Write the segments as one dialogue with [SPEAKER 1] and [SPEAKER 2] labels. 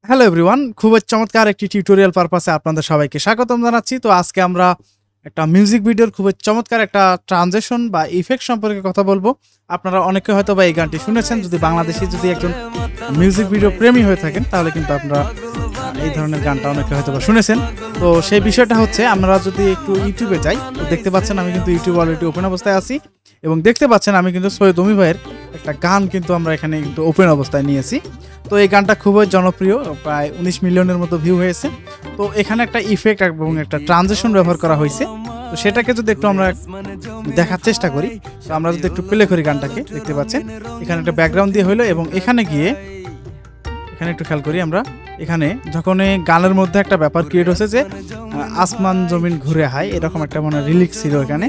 [SPEAKER 1] Hello everyone, খুব চমৎকার একটি টিউটোরিয়াল পারপাসে আপনাদের সবাইকে স্বাগতম জানাচ্ছি। তো আজকে আমরা একটা মিউজিক ভিডিওর খুব চমৎকার একটা ট্রানজিশন বা ইফেক্ট সম্পর্কে কথা বলবো। আপনারা অনেকে হয়তো বা এই গানটি শুনেছেন। যদি বাংলাদেশি যদি একজন মিউজিক ভিডিও প্রেমী হয়ে থাকেন তাহলে কিন্তু আপনারা এই ধরনের গানটা অনেকে হয়তো বা শুনেছেন। তো সেই বিষয়টা হচ্ছে, আমরা যদি একটু ইউটিউবে যাই তো দেখতে পাচ্ছেন আমি কিন্তু ইউটিউব অলরেডি ওপেন অবস্থায় আছি এবং দেখতে পাচ্ছেন আমি কিন্তু সৈয়দ অমি ভাইয়ের একটা গান কিন্তু আমরা এখানে কিন্তু ওপেন অবস্থায় নিয়েছি। তো এই গানটা খুবই জনপ্রিয়, প্রায় 19 মিলিয়নের মতো ভিউ হয়েছে। তো এখানে একটা ইফেক্ট এবং একটা ট্রানজিশন ব্যবহার করা হয়েছে। তো সেটাকে যদি একটু আমরা দেখার চেষ্টা করি, তো আমরা যদি একটু প্লে করি গানটাকে, দেখতে পাচ্ছেন এখানে একটা ব্যাকগ্রাউন্ড দিয়ে হইলো এবং এখানে গিয়ে এখানে একটু খেয়াল করি আমরা, এখানে যখন গানের মধ্যে একটা ব্যাপার ক্রিয়েট হচ্ছে যে আসমান জমিন ঘুরে হায়, এরকম একটা মানে রিলিক্স ছিল এখানে।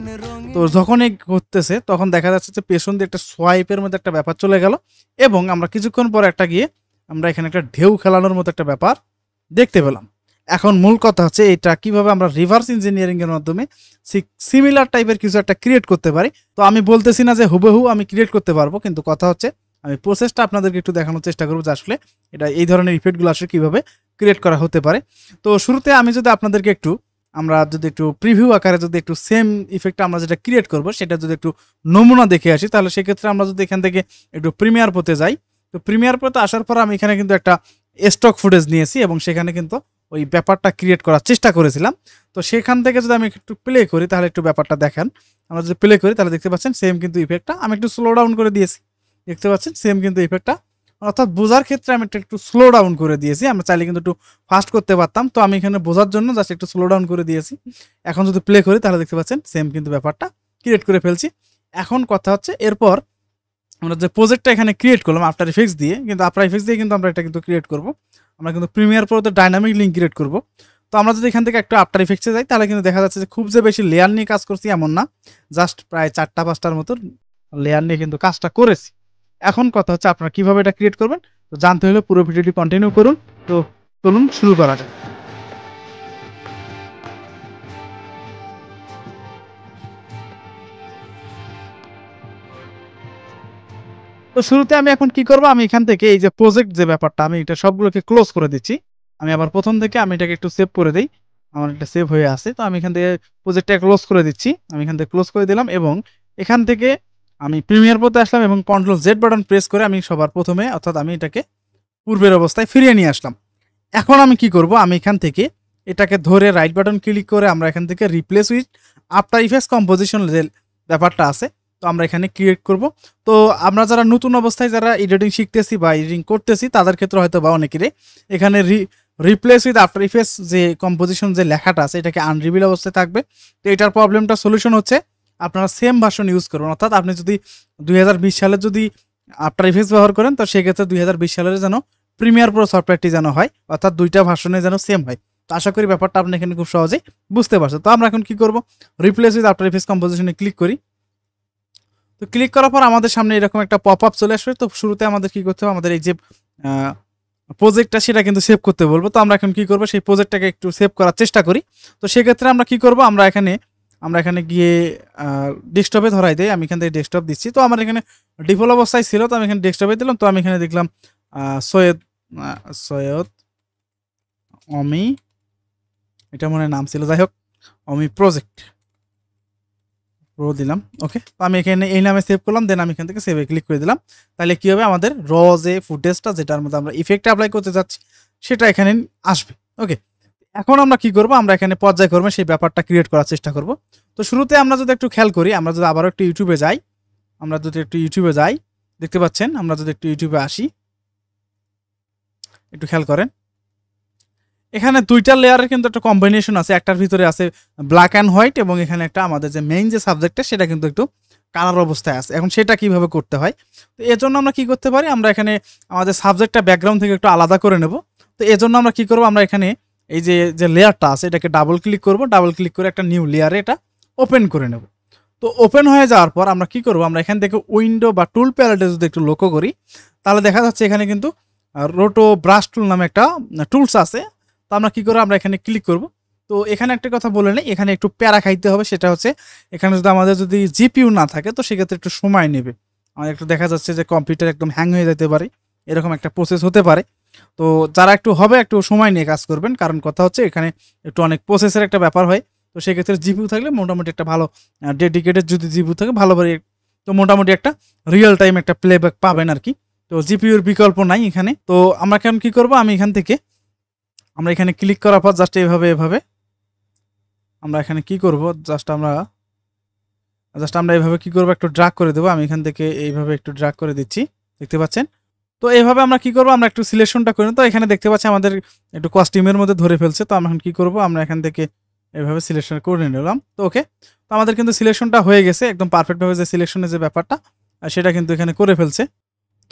[SPEAKER 1] তো যখনই ঘুরতেছে তখন দেখা যাচ্ছে যে পেছন দিয়ে একটা সোয়াইপের মধ্যে একটা ব্যাপার চলে গেল এবং আমরা কিছুক্ষণ পর একটা গিয়ে আমরা এখানে একটা ঢেউ খেলানোর মতো একটা ব্যাপার দেখতে পেলাম। এখন মূল কথা হচ্ছে এটা কিভাবে আমরা রিভার্স ইঞ্জিনিয়ারিং এর মাধ্যমে সিমিলার টাইপের কিছু একটা ক্রিয়েট করতে পারি। তো আমি বলতেছি না যে হুবহু আমি ক্রিয়েট করতে পারবো, কিন্তু কথা হচ্ছে আমি প্রসেসটা আপনাদেরকে একটু দেখানোর চেষ্টা করবো যে আসলে এটা এই ধরনের ইফেক্টগুলো আসলে কিভাবে ক্রিয়েট করা হতে পারে। তো শুরুতে আমি যদি আপনাদেরকে আমরা যদি একটু প্রিভিউ আকারে যদি একটু সেম ইফেক্টটা আমরা যেটা ক্রিয়েট করব সেটা যদি একটু নমুনা দেখে আসি, তাহলে সেক্ষেত্রে আমরা যদি এখান থেকে একটু প্রিমিয়ার প্রোতে যাই, তো প্রিমিয়ার প্রোতে আসার পর আমি এখানে কিন্তু একটা স্টক ফুটেজ নিয়েছি এবং সেখানে কিন্তু ওই ব্যাপারটা ক্রিয়েট করার চেষ্টা করেছিলাম। তো সেখান থেকে যদি আমি একটু প্লে করি তাহলে একটু ব্যাপারটা দেখেন। আমরা যদি প্লে করি তাহলে দেখতে পাচ্ছেন সেম কিন্তু ইফেক্টটা আমি একটু স্লো ডাউন করে দিয়েছি। দেখতে পাচ্ছেন সেম কিন্তু ইফেক্টটা, অর্থাৎ বোঝার ক্ষেত্রে আমি একটু স্লো ডাউন করে দিয়েছি। আমরা চাইলে কিন্তু একটু ফাস্ট করতে পারতাম, তো আমি এখানে বোঝার জন্য জাস্ট একটু স্লো ডাউন করে দিয়েছি। এখন যদি প্লে করি তাহলে দেখতে পাচ্ছেন সেম কিন্তু ব্যাপারটা ক্রিয়েট করে ফেলছি। এখন কথা হচ্ছে এরপর আমরা যে প্রজেক্টটা এখানে ক্রিয়েট করলাম আফটার ইফেক্টস দিয়ে, কিন্তু আফটার ইফেক্টস দিয়ে কিন্তু আমরা এটা কিন্তু ক্রিয়েট করব। আমরা কিন্তু প্রিমিয়ার প্রোতে ডাইনামিক লিঙ্ক ক্রিয়েট করব। তো আমরা যদি এখান থেকে একটু আফটার ইফেক্টসে যাই তাহলে কিন্তু দেখা যাচ্ছে যে খুব যে বেশি লেয়ার নিয়ে কাজ করছি এমন না, জাস্ট প্রায় 4-5টার মতো লেয়ার নিয়ে কিন্তু কাজটা করেছি। এখন কথা হচ্ছে আপনারা কিভাবে এটা ক্রিয়েট করবেন, তো জানতে হলে পুরো ভিডিওটি কন্টিনিউ করুন। তো চলুন শুরু করা যাক। তো শুরুতে আমি এখন কি করব, আমি এখান থেকে এই যে প্রজেক্ট যে ব্যাপারটা আমি এটা সবগুলোকে ক্লোজ করে দিচ্ছি। আমি আবার প্রথম থেকে আমি এটাকে একটু সেভ করে দেই। আমার এটা সেভ হয়ে আছে। তো আমি এখান থেকে প্রজেক্টটা ক্লোজ করে দিচ্ছি। আমি এখান থেকে ক্লোজ করে দিলাম এবং এখান থেকে আমি প্রিমিয়ার প্রোতে আসলাম এবং কন্ট্রোল জেড বাটন প্রেস করে আমি সবার প্রথমে, অর্থাৎ আমি এটাকে পূর্বের অবস্থায় ফিরিয়ে নিয়ে আসলাম। এখন আমি কি করব, আমি এখান থেকে এটাকে ধরে রাইট বাটন ক্লিক করে আমরা এখান থেকে replace with after effects composition যে ব্যাপারটা আছে, তো আমরা এখানে ক্রিয়েট করব। তো আমরা যারা নতুন অবস্থায় যারা এডিটিং শিখতেছি বা এডিটিং করতেছি তাদের ক্ষেত্রে হয়তো বা অনেকেরই এখানে রিপ্লেস উইথ আফটার ইফেক্টস যে কম্পোজিশন যে লেখাটা আছে এটাকে আনরিভিল অবস্থায় থাকবে। তো এটার প্রবলেমটা সলিউশন হচ্ছে আপনারা সেম ভার্সন ইউজ করবেন, অর্থাৎ আপনি যদি 2020 সালে যদি আফটার ইফেক্টস ব্যবহার করেন তো সেক্ষেত্রে 2020 সালের যেন প্রিমিয়ার প্রো সফটওয়্যারটি যেন হয়, অর্থাৎ দুইটা ভার্সনে যেন সেম হয়। তো আশা করি ব্যাপারটা আপনি এখানে খুব সহজেই বুঝতে পারছেন। তো আমরা এখন কি করব, রিপ্লেস উইথ আফটার ইফেক্টস কম্পোজিশনে ক্লিক করি। তো ক্লিক করার পর আমাদের সামনে এরকম একটা পপ আপ চলে আসবে। তো শুরুতে আমাদের কি করতে হবে, আমাদের এই যে প্রজেক্টটা সেটা কিন্তু সেভ করতে বলবো। তো আমরা এখন কি করব, সেই প্রজেক্টটাকে একটু সেভ করার চেষ্টা করি। তো সেক্ষেত্রে আমরা কি করব, আমরা এখানে গিয়ে ডেস্কটপে ধরাই দেয়। আমি এখান থেকে ডেস্কটপ দিচ্ছি। তো আমার এখানে ডিফল্ট অবস্থায় ছিল, তো আমি এখানে ডেস্কটপে দিলাম। তো আমি এখানে দেখলাম সৈয়দ অমি, এটা মনে নাম ছিল, যাই হোক অমি প্রজেক্ট প্রো দিলাম। ওকে, তো আমি এখানে এই নামে সেভ করলাম, দেন আমি এখান থেকে সেভে ক্লিক করে দিলাম। তাহলে কি হবে, আমাদের যে ফুটেজটা যেটার মধ্যে আমরা ইফেক্ট অ্যাপ্লাই করতে যাচ্ছি সেটা এখানে আসবে। ওকে, এখন আমরা কি করব, আমরা এখানে পর্যায়ক্রমে সেই ব্যাপারটা ক্রিয়েট করার চেষ্টা করব। তো শুরুতে আমরা যদি একটু খেয়াল করি, আমরা যদি আবারও একটু ইউটিউবে যাই, দেখতে পাচ্ছেন আমরা যদি একটু ইউটিউবে আসি, একটু খেয়াল করেন এখানে দুইটা লেয়ারের কিন্তু একটা কম্বিনেশন আছে। একটার ভিতরে আছে ব্ল্যাক অ্যান্ড হোয়াইট এবং এখানে একটা আমাদের যে মেইন যে সাবজেক্টটা সেটা কিন্তু একটু কালার অবস্থায় আছে। এখন সেটা কিভাবে করতে হয়, তো এর জন্য আমরা কি করতে পারি, আমরা এখানে আমাদের সাবজেক্টটা ব্যাকগ্রাউন্ড থেকে একটু আলাদা করে নেব। তো এর জন্য আমরা কি করব, আমরা এখানে এই যে লেয়ারটা আছে এটাকে ডাবল ক্লিক করব, ডাবল ক্লিক করে একটা নিউ লেয়ারে এটা ওপেন করে নেব। তো ওপেন হয়ে যাওয়ার পর আমরা কি করব, আমরা এখান থেকে উইন্ডো বা টুল প্যালেটে যদি একটু লক্ষ্য করি তাহলে দেখা যাচ্ছে এখানে কিন্তু রোটো ব্রাশ টুল নামে একটা টুলস আছে। তো আমরা কি করবো, আমরা এখানে ক্লিক করব। তো এখানে একটা কথা বলে নেই, এখানে একটু প্যারা খাইতে হবে। সেটা হচ্ছে এখানে যদি আমাদের যদি জিপিইউ না থাকে তো সেক্ষেত্রে একটু সময় নেবে। আমাদের একটু দেখা যাচ্ছে যে কম্পিউটার একদম হ্যাং হয়ে যেতে পারে, এরকম একটা প্রসেস হতে পারে। তো যারা একটু হবে একটু সময় নিয়ে কাজ করবেন, কারণ কথা হচ্ছে এখানে একটু অনেক প্রসেসের একটা ব্যাপার হয়। তো সেক্ষেত্রে জিপিউ থাকলে মোটামুটি একটা ভালো ডেডিকেটেড যদি জিপিউ থাকে ভালোভাবে, তো মোটামুটি একটা রিয়েল টাইম একটা প্লেব্যাক পাবেন আর কি। তো জিপিউর বিকল্প নাই এখানে। তো আমরা এখন কি করব, আমি এখান থেকে আমরা এখানে ক্লিক করার পর জাস্ট এভাবে আমরা এখানে কি করব, জাস্ট আমরা এইভাবে কি করব, একটু ড্র্যাগ করে দেবো। আমি এখান থেকে এইভাবে একটু ড্র্যাগ করে দিচ্ছি, দেখতে পাচ্ছেন। তো এইভাবে আমরা কি করব, আমরা একটু সিলেকশনটা করে, তো এখানে দেখতে পাচ্ছি আমাদের একটু কস্টিউমের মধ্যে ধরে ফেলছে। তো আমরা এখন কি করব, আমরা এখান থেকে এইভাবে সিলেকশন করে নিলাম। তো ওকে, তো আমাদের কিন্তু সিলেকশনটা হয়ে গেছে একদম পারফেক্টভাবে, যে সিলেকশনের যে ব্যাপারটা সেটা কিন্তু এখানে করে ফেলছে।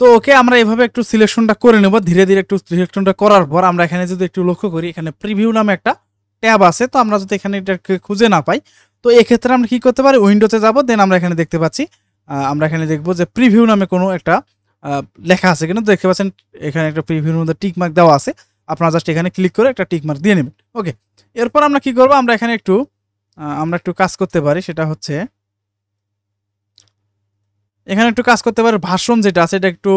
[SPEAKER 1] তো ওকে, আমরা এভাবে একটু সিলেকশনটা করে নেব ধীরে ধীরে। একটু সিলেকশনটা করার পর আমরা এখানে যদি একটু লক্ষ্য করি, এখানে প্রিভিউ নামে একটা ট্যাব আছে। তো আমরা যদি এখানে এটাকে খুঁজে না পাই, তো এক্ষেত্রে আমরা কি করতে পারি, উইন্ডোতে যাব, দেন আমরা এখানে দেখতে পাচ্ছি আমরা এখানে দেখবো যে প্রিভিউ নামে কোনো একটা লেখা আছে, কিন্তু দেখতে পাচ্ছেন এখানে একটা প্রিভিউর মধ্যে টিক মার্ক দেওয়া আছে। আপনারা জাস্ট এখানে ক্লিক করে একটা টিক মার্ক দিয়ে নেবেন। ওকে, এরপর আমরা কি করব, আমরা এখানে একটু কাজ করতে পারি, সেটা হচ্ছে এখানে একটু কাজ করতে পারে ভার্সন যেটা আছে এটা একটু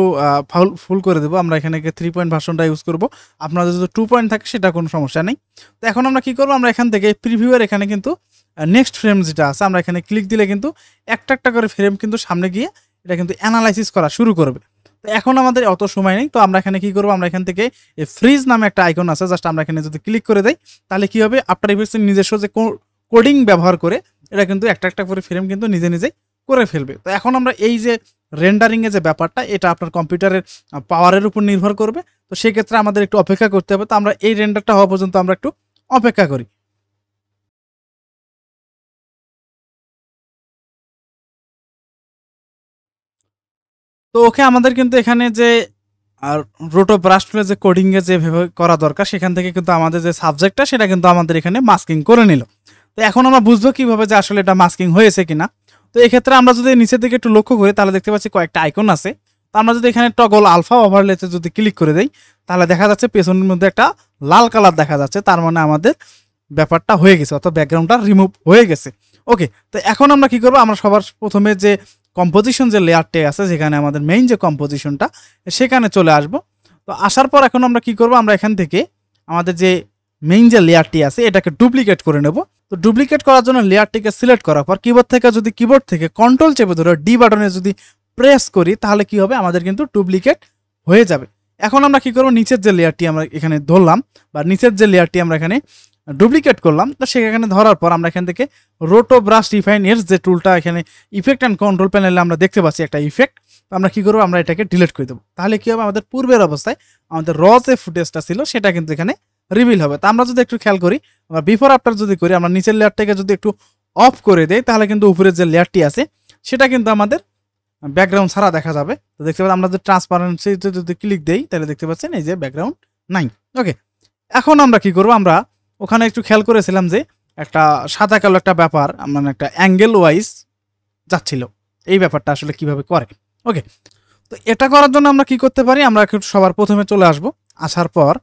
[SPEAKER 1] ফুল করে দেবো। আমরা এখানে 3 পয়েন্ট ভার্সনটা ইউজ করব। আপনাদের যদি 2 পয়েন্ট থাকে সেটা কোনো সমস্যা নেই। তো এখন আমরা কি করব, আমরা এখান থেকে প্রিভিউয়ের এখানে কিন্তু নেক্সট ফ্রেম যেটা আছে, আমরা এখানে ক্লিক দিলে কিন্তু একটা একটা করে ফ্রেম কিন্তু সামনে গিয়ে এটা কিন্তু অ্যানালাইসিস করা শুরু করবে। তো এখন আমাদের অত সময় নেই। তো আমরা এখানে কি করব, আমরা এখান থেকে এই ফ্রিজ নামে একটা আইকন আছে, জাস্ট আমরা এখানে যদি ক্লিক করে দেই, তাহলে কি হবে, আফটার ইফেক্টসের নিজস্ব যে কোডিং ব্যবহার করে এটা কিন্তু একটা একটা করে ফ্রেম কিন্তু নিজে নিজেই করে ফেলবে। তো এখন আমরা এই যে রেন্ডারিং এর যে ব্যাপারটা, এটা আপনার কম্পিউটারের পাওয়ারের উপর নির্ভর করবে। তো সেক্ষেত্রে আমাদের একটু অপেক্ষা করতে হবে। তো আমরা এই রেন্ডারটা হওয়া পর্যন্ত আমরা একটু অপেক্ষা করি। তো ওকে, আমাদের কিন্তু এখানে যে আর রোটো ব্রাস্টলে যে কোডিং এ যেভাবে করা দরকার, সেখান থেকে কিন্তু আমাদের যে সাবজেক্টটা সেটা কিন্তু আমাদের এখানে মাস্কিং করে নিল। তো এখন আমরা বুঝবো কিভাবে যে আসলে এটা মাস্কিং হয়েছে কিনা। তো এক্ষেত্রে আমরা যদি নিচের দিকে একটু লক্ষ্য করি, তাহলে দেখতে পাচ্ছি কয়েকটা আইকন আছে। তো আমরা যদি এখানে টগল আলফা ওভারলেতে যদি ক্লিক করে দেই, তাহলে দেখা যাচ্ছে পেছনের মধ্যে একটা লাল কালার দেখা যাচ্ছে। তার মানে আমাদের ব্যাপারটা হয়ে গেছে, অর্থাৎ ব্যাকগ্রাউন্ডটা রিমুভ হয়ে গেছে। ওকে, তো এখন আমরা কি করবো, আমরা সবার প্রথমে যে কম্পোজিশন যে লেয়ারটি আছে, যেখানে আমাদের মেইন যে কম্পোজিশনটা, সেখানে চলে আসব। তো আসার পর এখন আমরা কি করব, আমরা এখান থেকে আমাদের যে মেইন যে লেয়ারটি আছে এটাকে ডুপ্লিকেট করে নেব। তো ডুপ্লিকেট করার জন্য লেয়ারটিকে সিলেক্ট করার পর কিবোর্ড থেকে কন্ট্রোল চেপে ধরে ডি বাটনে যদি প্রেস করি, তাহলে কি হবে, আমাদের কিন্তু ডুপ্লিকেট হয়ে যাবে। এখন আমরা কি করব, নিচের যে লেয়ারটি আমরা এখানে ধরলাম, বা নিচের যে লেয়ারটি আমরা এখানে ডুপ্লিকেট করলাম, তো সেখানে ধরার পর আমরা এখান থেকে রোটো ব্রাশ রিফাইন এর যে টুলটা এখানে ইফেক্ট অ্যান্ড কন্ট্রোল প্যানেলে আমরা দেখতে পাচ্ছি একটা ইফেক্ট। তো আমরা কি করবো, আমরা এটাকে ডিলিট করে দেবো। তাহলে কি হবে, আমাদের পূর্বের অবস্থায় আমাদের র যে ফুটেজটা ছিল সেটা কিন্তু এখানে রিভিল হবে। তো আমরা যদি একটু খেয়াল করি, আমরা বিফোর আফটার যদি করি, আমরা নিচের লেয়ারটাকে যদি একটু অফ করে দেই, তাহলে কিন্তু উপরের যে লেয়ারটি আছে সেটা কিন্তু আমাদের ব্যাকগ্রাউন্ড ছাড়া দেখা যাবে। তো দেখতে পাচ্ছি আমরা যদি ট্রান্সপারেন্সিতে যদি ক্লিক দেই, তাহলে দেখতে পাচ্ছেন এই যে ব্যাকগ্রাউন্ড নাই। ওকে, এখন আমরা কি করবো, আমরা ওখানে একটু খেয়াল করেছিলাম যে একটা সাদা কালো একটা ব্যাপার, মানে একটা অ্যাঙ্গেল ওয়াইজ যাচ্ছিল। এই ব্যাপারটা আসলে কিভাবে করে। ওকে, তো এটা করার জন্য আমরা কি করতে পারি, আমরা একটু সবার প্রথমে চলে আসব। আসার পর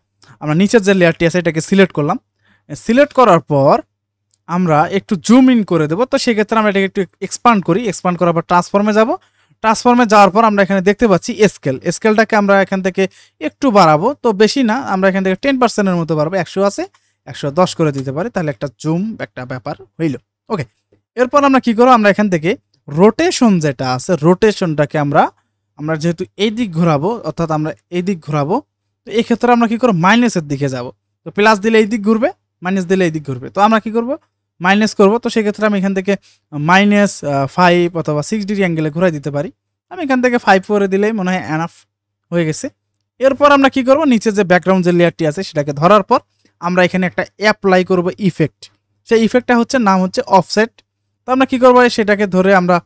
[SPEAKER 1] আমরা নিচের যে লেয়ারটি আছে এটাকে সিলেক্ট করলাম। সিলেক্ট করার পর আমরা একটু জুম ইন করে দেবো। তো সেক্ষেত্রে আমরা এটাকে একটু এক্সপান্ড করি। এক্সপান্ড করার পর ট্রান্সফর্মে যাব। ট্রান্সফর্মে যাওয়ার পর আমরা এখানে দেখতে পাচ্ছি স্কেলটাকে আমরা এখান থেকে একটু বাড়াবো। তো বেশি না, আমরা এখান থেকে 10%-এর মতো বাড়াবো। 100 আছে, 110 করে দিতে পারি, তাহলে একটা জুম একটা ব্যাপার হইল। ওকে, এরপর আমরা কি করবো, আমরা এখান থেকে রোটেশন যেটা আছে, রোটেশনটাকে আমরা যেহেতু এই দিক ঘোরাবো, অর্থাৎ আমরা এই দিক ঘোরাবো, তো এই ক্ষেত্রে আমরা কি করবো, মাইনাসের দিকে যাব। তো প্লাস দিলে এই দিক ঘুরবে, মাইনাস দিলে এই দিক ঘুরবে। তো আমরা কি করব, মাইনাস করব। তো সেক্ষেত্রে আমি এখান থেকে -5 অথবা 6 ডিগ্রি অ্যাঙ্গেলে ঘুরাই দিতে পারি। আমি এখান থেকে 5 করে দিলেই মনে হয় এনাফ হয়ে গেছে। এরপর আমরা কি করব, নিচে যে ব্যাকগ্রাউন্ড যে লেয়ারটি আছে সেটাকে ধরার পর আমরা এখানে একটা অ্যাপ্লাই করব ইফেক্ট। সেই ইফেক্টটা হচ্ছে নাম হচ্ছে অফসেট। তো আমরা কি করবো, সেটাকে ধরে আমরা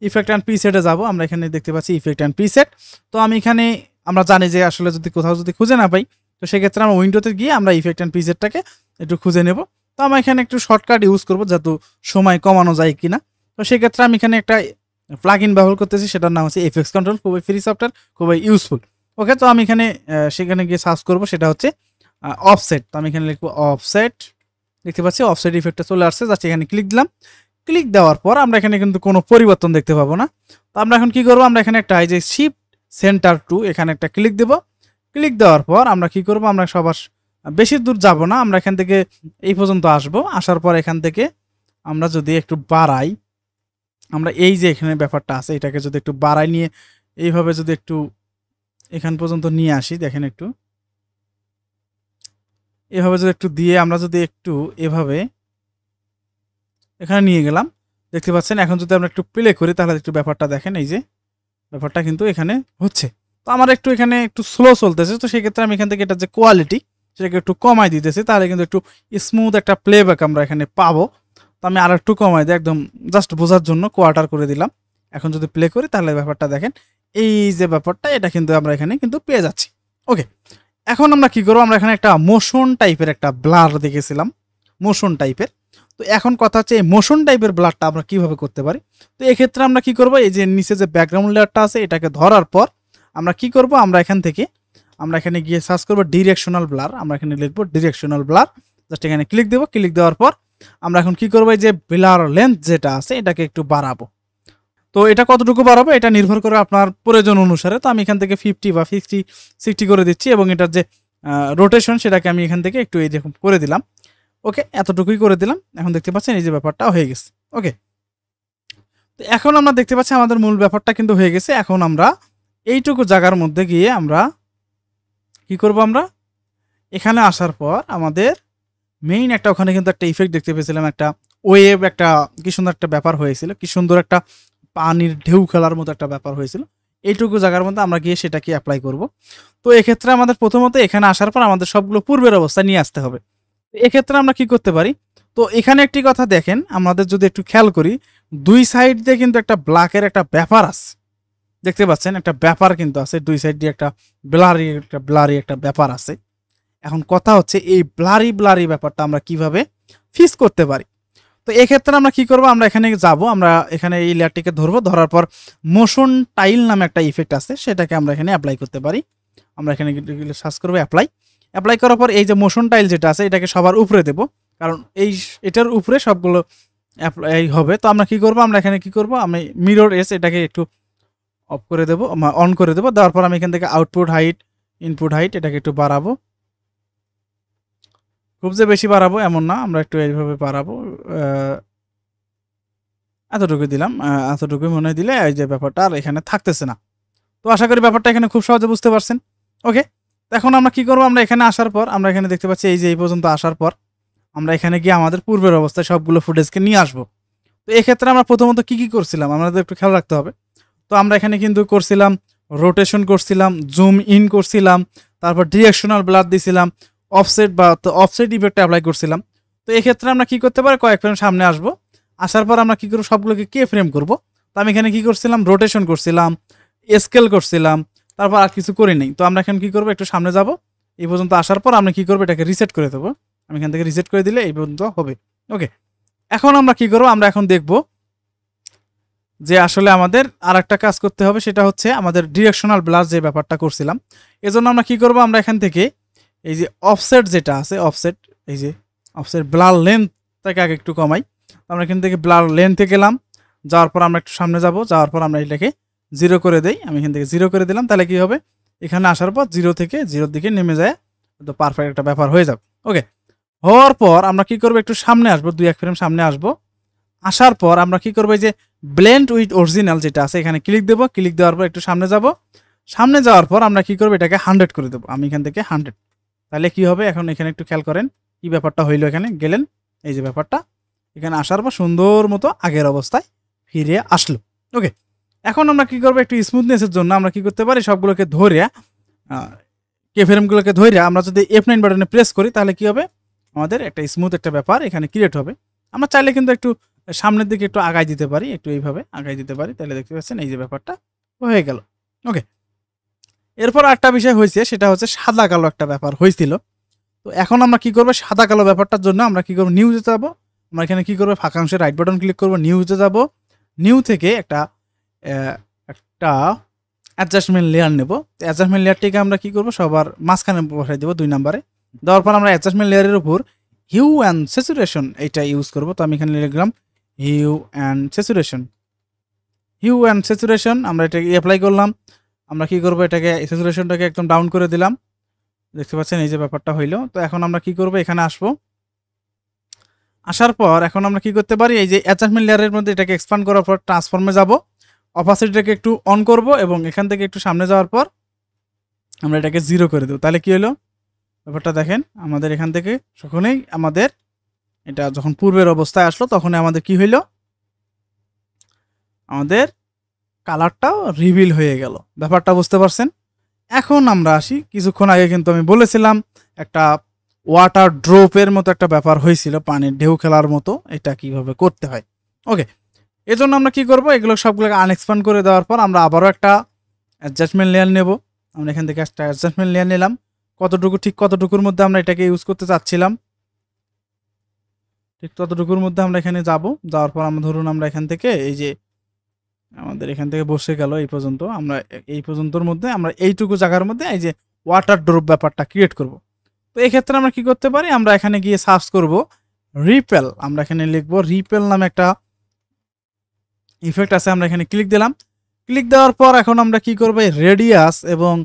[SPEAKER 1] ইফেক্ট অ্যান্ড প্রিসেটে যাব। আমরা এখানে দেখতে পাচ্ছি ইফেক্ট অ্যান্ড প্রিসেট। তো আমি এখানে আমরা জানি যে আসলে যদি কোথাও যদি খুঁজে না পাই, তো সেক্ষেত্রে আমরা উইন্ডোতে গিয়ে আমরা ইফেক্ট অ্যান্ড প্রিসেটটাকে একটু খুঁজে নেব। তো আমরা এখানে একটু শর্টকাট ইউজ করবো, যাতে সময় কমানো যায় কিনা। তো সেক্ষেত্রে আমি এখানে একটা প্লাগ ইন ব্যবহার করতেছি, সেটার নাম হচ্ছে এফএক্স কন্ট্রোল। খুবই ফ্রি সফটওয়্যার, খুবই ইউজফুল। ওকে, তো আমি এখানে সেখানে গিয়ে সার্চ করবো, সেটা হচ্ছে অফসেট। তো আমি এখানে লিখবো অফসেট। দেখতে পাচ্ছি অফসেট ইফেক্টটা চলে আসছে, জাস্ট এখানে ক্লিক দিলাম। ক্লিক দেওয়ার পর আমরা এখানে কিন্তু কোনো পরিবর্তন দেখতে পাবো না। তো আমরা এখন কি করবো, আমরা এখানে একটা এই যে শিফট সেন্টার টু, এখানে একটা ক্লিক দেবো। ক্লিক দেওয়ার পর আমরা কি করব, আমরা সবার বেশি দূর যাব না, আমরা এখান থেকে এই পর্যন্ত আসব। আসার পর এখান থেকে আমরা যদি একটু বাড়াই, আমরা এই যে এখানে ব্যাপারটা আছে এটাকে যদি একটু বাড়াই নিয়ে এইভাবে যদি একটু এখান পর্যন্ত নিয়ে আসি, দেখেন একটু এভাবে যদি একটু দিয়ে আমরা যদি একটু এভাবে এখানে নিয়ে গেলাম, দেখতে পাচ্ছেন। এখন যদি আমরা একটু প্লে করি তাহলে একটু ব্যাপারটা দেখেন, এই যে ব্যাপারটা কিন্তু এখানে হচ্ছে। তো আমার একটু এখানে একটু স্লো চলতেছে, তো সেক্ষেত্রে আমি এখান থেকে এটা যে কোয়ালিটি সেটাকে একটু কমাই দিতেছি, তাহলে কিন্তু একটু স্মুথ একটা প্লেব্যাক আমরা এখানে পাবো। তো আমি আর একটু কমাই দিই, একদম জাস্ট বোঝার জন্য কোয়ার্টার করে দিলাম। এখন যদি প্লে করি তাহলে ব্যাপারটা দেখেন, এই যে ব্যাপারটা এটা কিন্তু আমরা এখানে কিন্তু পেয়ে যাচ্ছি। ওকে, এখন আমরা কি করবো, আমরা এখানে একটা মোশন টাইপের একটা ব্লার দেখেছিলাম, মোশন টাইপের। তো এখন কথা হচ্ছে এই মোশন টাইপের ব্লারটা আমরা কিভাবে করতে পারি। তো এক্ষেত্রে আমরা কি করব, এই যে নিচে যে ব্যাকগ্রাউন্ড লেয়ারটা আছে এটাকে ধরার পর আমরা কি করব, আমরা এখান থেকে আমরা এখানে গিয়ে সার্চ করব ডিরেকশনাল ব্লার, আমরা এখানে লিখবো ডিরেকশনাল ব্লার, জাস্ট এখানে ক্লিক দেবো। ক্লিক দেওয়ার পর আমরা এখন কি করবো, এই যে ব্লার লেন্থ যেটা আছে এটাকে একটু বাড়াবো। তো এটা কতটুকু বাড়াবো এটা নির্ভর করে আপনার প্রয়োজন অনুসারে। তো আমি এখান থেকে 50 বা 60 করে দিচ্ছি, এবং এটার যে রোটেশন সেটাকে আমি এখান থেকে একটু এই দেখুন করে দিলাম। ওকে, এতটুকুই করে দিলাম। এখন দেখতে পাচ্ছেন এই যে ব্যাপারটা হয়ে গেছে। ওকে, তো এখন আমরা দেখতে পাচ্ছি আমাদের মূল ব্যাপারটা কিন্তু হয়ে গেছে। এখন আমরা এইটুকু জায়গার মধ্যে গিয়ে আমরা কি করব, আমরা এখানে আসার পর আমাদের মেইন একটা ওখানে কিন্তু একটা ইফেক্ট দেখতে পেয়েছিলাম, একটা ওয়েভ, একটা কি সুন্দর একটা ব্যাপার হয়েছিল, কি সুন্দর একটা পানির ঢেউ খেলার মতো একটা ব্যাপার হয়েছিল। এইটুকু জায়গার মধ্যে আমরা গিয়ে সেটাকে অ্যাপ্লাই করব। তো এক্ষেত্রে আমাদের প্রথমত এখানে আসার পর আমাদের সবগুলো পূর্বের অবস্থায় নিয়ে আসতে হবে। এক্ষেত্রে আমরা কি করতে পারি, তো এখানে একটি কথা দেখেন, আমাদের যদি একটু খেয়াল করি দুই সাইড দিয়ে কিন্তু একটা ব্ল্যাকের একটা ব্যাপার আছে, দেখতে পাচ্ছেন একটা ব্যাপার কিন্তু আছে, দুই সাইড দিয়ে একটা ব্লারি একটা ব্যাপার আছে। এখন কথা হচ্ছে এই ব্লারি ব্যাপারটা আমরা কিভাবে ফিক্স করতে পারি। তো এক্ষেত্রে আমরা কি করব, আমরা এখানে যাব, আমরা এখানে এই লেয়ারটিকে ধরবো, ধরার পর মোশন টাইল নামে একটা ইফেক্ট আছে সেটাকে আমরা এখানে অ্যাপ্লাই করতে পারি। আমরা এখানে সার্চ করবো অ্যাপ্লাই করার পর এই যে মোশন টাইল যেটা আছে এটাকে সবার উপরে দেব, কারণ এটার উপরে সবগুলো অ্যাপ্লাই হবে। তো আমরা কি করব, আমরা এখানে কি করব, আমি মিরর এস এটাকে একটু অফ করে দেবো, অন করে দেবো। দেওয়ার পর আমি এখান থেকে আউটপুট হাইট, ইনপুট হাইট এটাকে একটু বাড়াবো, খুব যে বেশি বাড়াবো এমন না, আমরা একটু এইভাবে বাড়াবো, এতটুকু দিলাম, এতটুকু মনে দিলে এই যে ব্যাপারটা আর এখানে থাকতেছে না। তো আশা করি ব্যাপারটা এখানে খুব সহজে বুঝতে পারছেন। ওকে, এখন আমরা কি করবো, আমরা এখানে আসার পর আমরা এখানে দেখতে পাচ্ছি এই যে এই পর্যন্ত আসার পর আমরা এখানে গিয়ে আমাদের পূর্বের অবস্থায় সবগুলো ফুটেজকে নিয়ে আসবো। তো এক্ষেত্রে আমরা প্রথমত কি করছিলাম আমাদের একটু খেয়াল রাখতে হবে। তো আমরা এখানে কিন্তু করছিলাম রোটেশন করছিলাম, জুম ইন করছিলাম, তারপর ডিরেকশনাল ব্লার দিছিলাম, অফসেট বা অফসেট ইফেক্ট অ্যাপ্লাই করছিলাম। তো এক্ষেত্রে আমরা কি করতে পারি, কয়েক ফ্রেম সামনে আসবো, আসার পর আমরা কি করবো সবগুলোকে কে ফ্রেম করব। তো আমি এখানে কি করছিলাম, রোটেশন করছিলাম, স্কেল করছিলাম, তারপর আর কিছু করি নাই। তো আমরা এখানে কি করবো, একটু সামনে যাব, এই পর্যন্ত আসার পর আমরা কি করবো, এটাকে রিসেট করে দেবো। আমি এখান থেকে রিসেট করে দিলে এই পর্যন্ত হবে। ওকে, এখন আমরা কি করবো, আমরা এখন দেখবো যে আসলে আমাদের আর একটা কাজ করতে হবে, সেটা হচ্ছে আমাদের ডিরেকশনাল ব্লার যে ব্যাপারটা করছিলাম। এজন্য আমরা কি করবো, আমরা এখান থেকে এই যে অফসেট যেটা আছে, অফসেট, এই যে অফসেট ব্লার লেন্থটাকে আগে একটু কমাই। আমরা এখান থেকে ব্লার লেন্থে গেলাম, যাওয়ার পর আমরা একটু সামনে যাব, যাওয়ার পর আমরা এটাকে 0 করে দেই। আমি এখান থেকে 0 করে দিলাম, তাহলে কি হবে, এখানে আসার পর 0 থেকে 0-র দিকে নেমে যায়, তো পারফেক্ট একটা ব্যাপার হয়ে যাবে। ওকে, হওয়ার পর আমরা কি করবো, একটু সামনে আসবো, 2-1 ফ্রেম সামনে আসবো। আসার পর আমরা কি করবো, এই যে ব্লেন্ড উইথ অরিজিনাল যেটা আছে এখানে ক্লিক দেবো। ক্লিক দেওয়ার পর একটু সামনে যাব, সামনে যাওয়ার পর আমরা কি করবো, এটাকে 100 করে দেবো। আমি এখান থেকে 100, তাহলে কি হবে, এখন এখানে একটু খেয়াল করেন কি ব্যাপারটা হইলো। এখানে গেলেন, এই যে ব্যাপারটা এখানে আসার পর সুন্দর মতো আগের অবস্থায় ফিরে আসলো। ওকে, এখন আমরা কি করবো, একটু স্মুথনেসের জন্য আমরা কি করতে পারি, সবগুলোকে ধরে কে ফ্রেমগুলোকে ধরে আমরা যদি F9 বাটনে প্রেস করি তাহলে কি হবে, আমাদের একটা স্মুথ একটা ব্যাপার এখানে ক্রিয়েট হবে। আমরা চাইলে কিন্তু একটু সামনের দিকে একটু আগায় দিতে পারি, একটু এইভাবে আগায় দিতে পারি, তাহলে দেখতে পাচ্ছেন এই যে ব্যাপারটা হয়ে গেল। ওকে, এরপর একটা বিষয় হয়েছে, সেটা হচ্ছে সাদা কালো একটা ব্যাপার হয়েছিল। তো এখন আমরা কি করবো, সাদা কালো ব্যাপারটার জন্য আমরা কি করবো, নিউজে যাবো। আমরা এখানে কি করবো, ফাঁকা অংশে রাইট বাটন ক্লিক করবো, নিউজে যাব, নিউ থেকে একটা অ্যাডজাস্টমেন্ট লেয়ার নেব। অ্যাডজাস্টমেন্ট লেয়ারটিকে আমরা কি করবো, সবার মাঝখানে বসাই দেবো 2 নম্বরে। দেওয়ার পর আমরা অ্যাডজাস্টমেন্ট লেয়ারের উপর হিউ অ্যান্ড স্যাচুরেশন এইটা ইউজ করবো। তো আমি এখানে লিখলাম hue and saturation, hue and saturation, আমরা এটা অ্যাপ্লাই করলাম। আমরা কি করব, এটাকে স্যাচুরেশনটাকে একদম ডাউন করে দিলাম। দেখতে পাচ্ছেন এই যে ব্যাপারটা হইলো। তো এখন আমরা কি করব, এখানে আসবো। আসার পর এখন আমরা কি করতে পারি, এই যে অ্যাডজাস্টমেন্ট লেয়ারের মধ্যে এটাকে এক্সপ্যান্ড করার পর ট্রান্সফর্মে যাব, অপাসিটিটাকে একটু অন করব এবং এখান থেকে একটু সামনে যাওয়ার পর আমরা এটাকে 0 করে দেবো। তাহলে কি হলো ব্যাপারটা দেখেন, আমাদের এখান থেকে যখনই আমাদের এটা যখন পূর্বের অবস্থায় আসলো তখনই আমাদের কি হইলো, আমাদের কালারটাও রিভিল হয়ে গেল। ব্যাপারটা বুঝতে পারছেন? এখন আমরা আসি, কিছুক্ষণ আগে কিন্তু আমি বলেছিলাম একটা ওয়াটার ড্রপের মতো একটা ব্যাপার হয়েছিল, পানির ঢেউ খেলার মতো, এটা কিভাবে করতে হয়। ওকে, এজন্য আমরা কি করব, এগুলো সবগুলোকে আনএক্সপ্যান্ড করে দেওয়ার পর আমরা আবারও একটা অ্যাডজাস্টমেন্ট লেয়ার নেব। আমরা এখান থেকে একটা অ্যাডজাস্টমেন্ট লেয়ার নিলাম, কতটুকু ঠিক কতটুকুর মধ্যে আমরা এটাকে ইউজ করতে চাচ্ছিলাম, ঠিক ততটুকুর মধ্যে আমরা এখানে যাব। যাওয়ার পর আমরা ধরুন আমরা এখান থেকে এই যে আমাদের এখান থেকে বসে গেল এই পর্যন্ত, আমরা এই পর্যন্তর মধ্যে আমরা এইটুকু জায়গার মধ্যে এই যে ওয়াটার ড্রপ ব্যাপারটা ক্রিয়েট করব। তো এই ক্ষেত্রে আমরা কি করতে পারি, আমরা এখানে গিয়ে সার্চ করব রিপেল। আমরা এখানে লিখবো রিপেল নামে একটা ইফেক্ট আছে, আমরা এখানে ক্লিক দিলাম। ক্লিক দেওয়ার পর এখন আমরা কি করব, রেডিয়াস এবং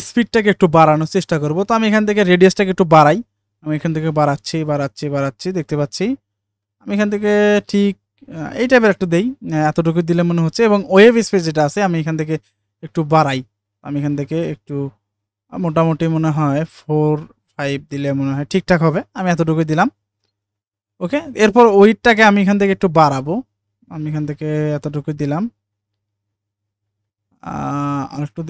[SPEAKER 1] স্পিডটাকে একটু বাড়ানোর চেষ্টা করব। তো আমি এখান থেকে রেডিয়াসটাকে একটু বাড়াই, আমি এখান থেকে বাড়াচ্ছি বাড়াচ্ছি বাড়াচ্ছি, দেখতে পাচ্ছি আমি এখান থেকে ঠিক এই টাইপের একটু দেই, এতটুকু দিলে মনে হচ্ছে। এবং ওয়েভ স্পেস যেটা আছে আমি এখান থেকে একটু বাড়াই, আমি এখান থেকে একটু মোটামুটি মনে হয় 4-5 দিলে মনে হয় ঠিকঠাক হবে, আমি এতটুকু দিলাম। ওকে, এরপর ওয়েটটাকে আমি এখান থেকে একটু বাড়াবো, আমি এখান থেকে এতটুকু দিলাম। আরেকটু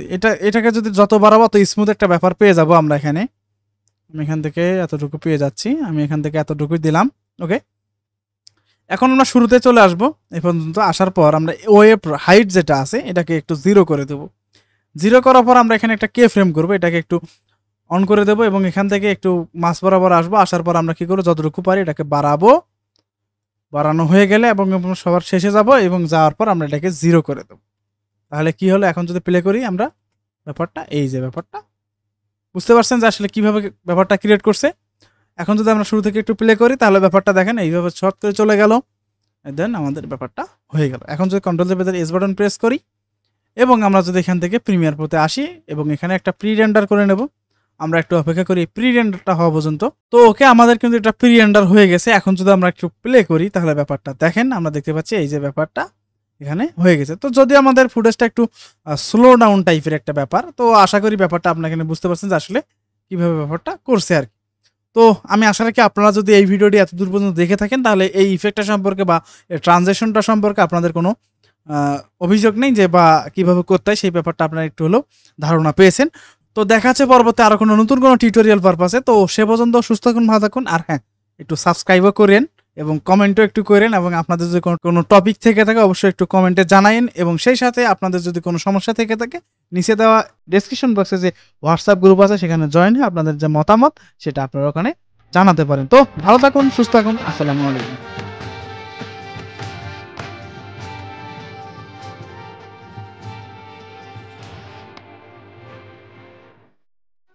[SPEAKER 1] এটাকে যদি যত বাড়াবো তত স্মুথ একটা ব্যাপার পেয়ে যাব আমরা এখানে। আমি এখান থেকে এতটুকু পেয়ে যাচ্ছি, আমি এখান থেকে এতটুকুই দিলাম। ওকে, এখন আমরা শুরুতে চলে আসব। এই পর্যন্ত আসার পর আমরা ওয়েভ হাইট যেটা আছে এটাকে একটু 0 করে দেব। 0 করার পর আমরা এখানে একটা কে ফ্রেম করব, এটাকে একটু অন করে দেব এবং এখান থেকে একটু মাছ বরাবর আসবো। আসার পর আমরা কি করবো, যতটুকু পারি এটাকে বাড়াবো, বাড়ানো হয়ে গেলে এবং সবার শেষে যাব এবং যাওয়ার পর আমরা এটাকে 0 করে দেবো। তাহলে কি হলো, এখন যদি প্লে করি আমরা ব্যাপারটা, এই যে ব্যাপারটা বুঝতে পারছেন যে আসলে কিভাবে ব্যাপারটা ক্রিয়েট করছে। এখন যদি আমরা শুরু থেকে একটু প্লে করি তাহলে ব্যাপারটা দেখেন এইভাবে শর্ট করে চলে গেল, দেন আমাদের ব্যাপারটা হয়ে গেল। এখন যদি কন্ট্রোল চেপে এস বাটন প্রেস করি এবং আমরা যদি এখান থেকে প্রিমিয়ার প্রোতে আসি এবং এখানে একটা প্রি রেন্ডার করে নেব, আমরা একটু অপেক্ষা করি প্রি রেন্ডারটা হওয়া পর্যন্ত। তো ওকে, আমাদের কিন্তু এটা প্রি রেন্ডার হয়ে গেছে। এখন যদি আমরা একটু প্লে করি তাহলে ব্যাপারটা দেখেন, আমরা দেখতে পাচ্ছি এই যে ব্যাপারটা এখানে হয়ে গেছে। তো যদি আমাদের ফুটেজটা একটু স্লো ডাউন টাইপের একটা ব্যাপার, তো আশা করি ব্যাপারটা আপনারা এখানে বুঝতে পারছেন যে আসলে কিভাবে ব্যাপারটা করছে আর কি। তো আমি আশা রাখি আপনারা যদি এই ভিডিওটি এত দূর পর্যন্ত দেখে থাকেন তাহলে এই ইফেক্টটা সম্পর্কে বা ট্রানজেকশনটা সম্পর্কে আপনাদের কোনো অভিযোগ নেই যে বা কিভাবে করতে হয়, সেই ব্যাপারটা আপনারা একটু হলেও ধারণা পেয়েছেন। তো দেখা যাচ্ছে পরবর্তী আরো কোনো নতুন কোনো টিউটোরিয়াল পারপাসে। তো সে পর্যন্ত সুস্থ থাকুন, ভালো থাকুন, আর হ্যাঁ একটু সাবস্ক্রাইবও করেন এবং কমেন্টও একটু করেন এবং আপনাদের যদি কোনো টপিক থেকে থাকে অবশ্যই একটু কমেন্টে জানাইন এবং সেই সাথে আপনাদের যদি কোনো সমস্যা থেকে থাকে নিচে দেওয়া ডেসক্রিপশন বক্সে যে হোয়াটসঅ্যাপ গ্রুপ আছে সেখানে জয়েন হয়ে আপনাদের যে মতামত সেটা আপনারা ওখানে জানাতে পারেন। তো ভালো থাকুন, সুস্থ থাকুন, আসসালামু আলাইকুম।